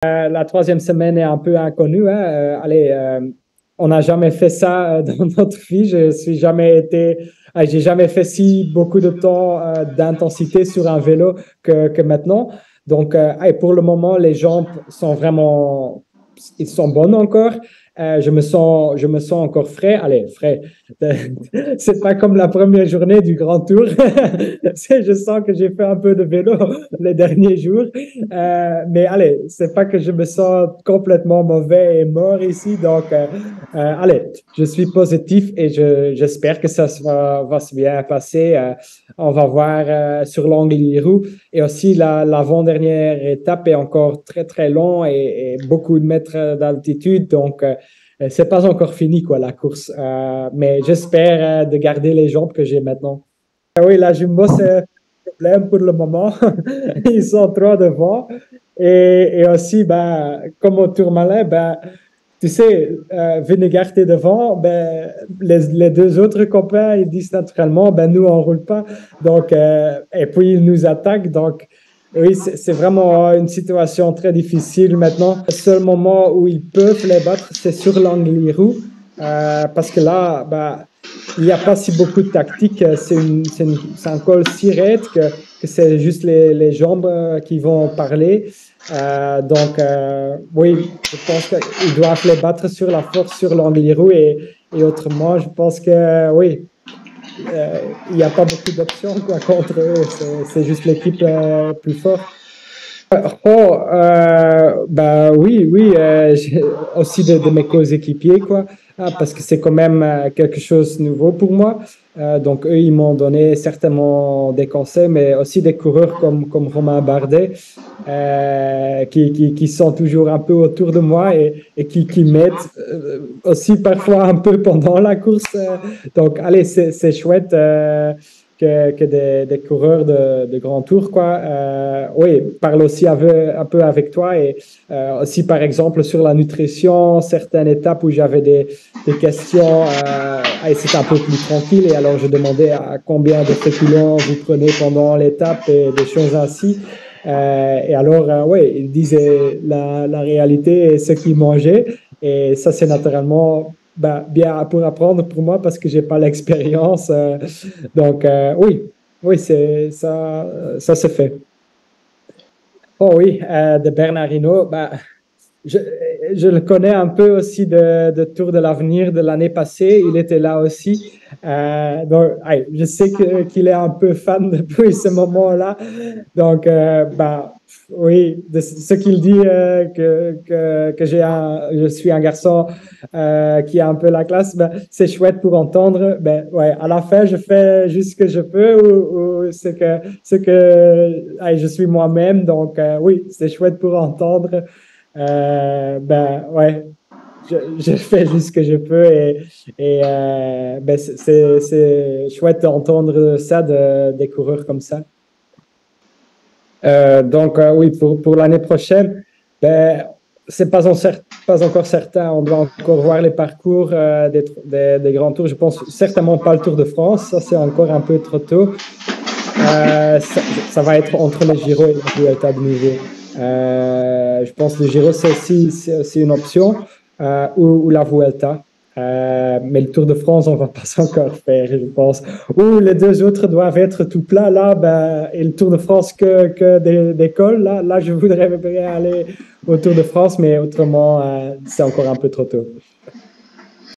La troisième semaine est un peu inconnue, hein. On n'a jamais fait ça dans notre vie. Je suis jamais été, j'ai jamais fait si beaucoup de temps d'intensité sur un vélo que maintenant. Donc, pour le moment, les jambes sont vraiment, ils sont bonnes encore. Je me sens encore frais. Allez, frais. C'est pas comme la première journée du Grand Tour. Je sens que j'ai fait un peu de vélo les derniers jours. Mais allez, c'est pas que je me sens complètement mauvais et mort ici. Donc, allez, je suis positif et j'espère que va se bien passer. On va voir sur l'Angliru. Et aussi, l'avant-dernière étape est encore très, très long et beaucoup de mètres d'altitude. Donc, c'est pas encore fini, quoi, la course. Mais j'espère de garder les jambes que j'ai maintenant. Oui, la Jumbo, c'est un problème pour le moment. Ils sont trop devant. Et aussi, ben, comme au Tourmalet, ben, tu sais, Vinegar est devant, ben, les deux autres copains, ils disent naturellement, ben, nous, on roule pas. Donc, et puis, ils nous attaquent. Donc, oui, c'est vraiment une situation très difficile maintenant. Le seul moment où ils peuvent les battre, c'est sur l'Angliru, parce que là, ben, il n'y a pas si beaucoup de tactique. C'est un col si raide que c'est juste les jambes qui vont parler. Oui, je pense qu'ils doivent les battre sur la force, sur l'Angliru et autrement, je pense que oui, il n'y a pas beaucoup d'options quoi, contre eux. C'est juste l'équipe plus forte. Bah oui, oui, aussi de mes coéquipiers, quoi, parce que c'est quand même quelque chose de nouveau pour moi. Donc, eux, ils m'ont donné certainement des conseils, mais aussi des coureurs comme Romain Bardet, qui sont toujours un peu autour de moi et qui m'aident aussi parfois un peu pendant la course. Donc, allez, c'est chouette. Que des coureurs de grand tour, quoi. Oui, parle aussi un peu avec toi et aussi, par exemple, sur la nutrition, certaines étapes où j'avais des questions, et c'était un peu plus tranquille et alors je demandais à combien de féculents vous prenez pendant l'étape et des choses ainsi. Et alors, oui, il disait la réalité et ce qu'il mangeait et ça, c'est naturellement ben, bien pour apprendre pour moi parce que j'ai pas l'expérience. Donc, oui, oui, ça se fait. Oh oui, de Bernard Hinault, bah, je, je le connais un peu aussi de Tour de l'Avenir de l'année passée. Il était là aussi. Donc, je sais qu'il est un peu fan depuis ce moment-là. Donc, bah, oui, de ce qu'il dit que je suis un garçon qui a un peu la classe, ben, c'est chouette pour entendre. Ben, ouais, à la fin, je fais juste ce que je peux ou je suis moi-même. Donc, oui, c'est chouette pour entendre. Ben, ouais, je fais juste ce que je peux et ben, c'est chouette d'entendre ça des coureurs comme ça. Donc, oui, pour l'année prochaine, ben, c'est pas encore certain. On doit encore voir les parcours des grands tours. Je pense certainement pas le Tour de France. Ça, c'est encore un peu trop tôt. Ça va être entre le Giro et la Vuelta de nouveau. Je pense que le Giro, c'est aussi une option, ou la Vuelta. Mais le Tour de France, on va pas encore faire, je pense. Ou les deux autres doivent être tout plats, là, ben, et le Tour de France que des cols, là, je voudrais bien aller au Tour de France, mais autrement, c'est encore un peu trop tôt.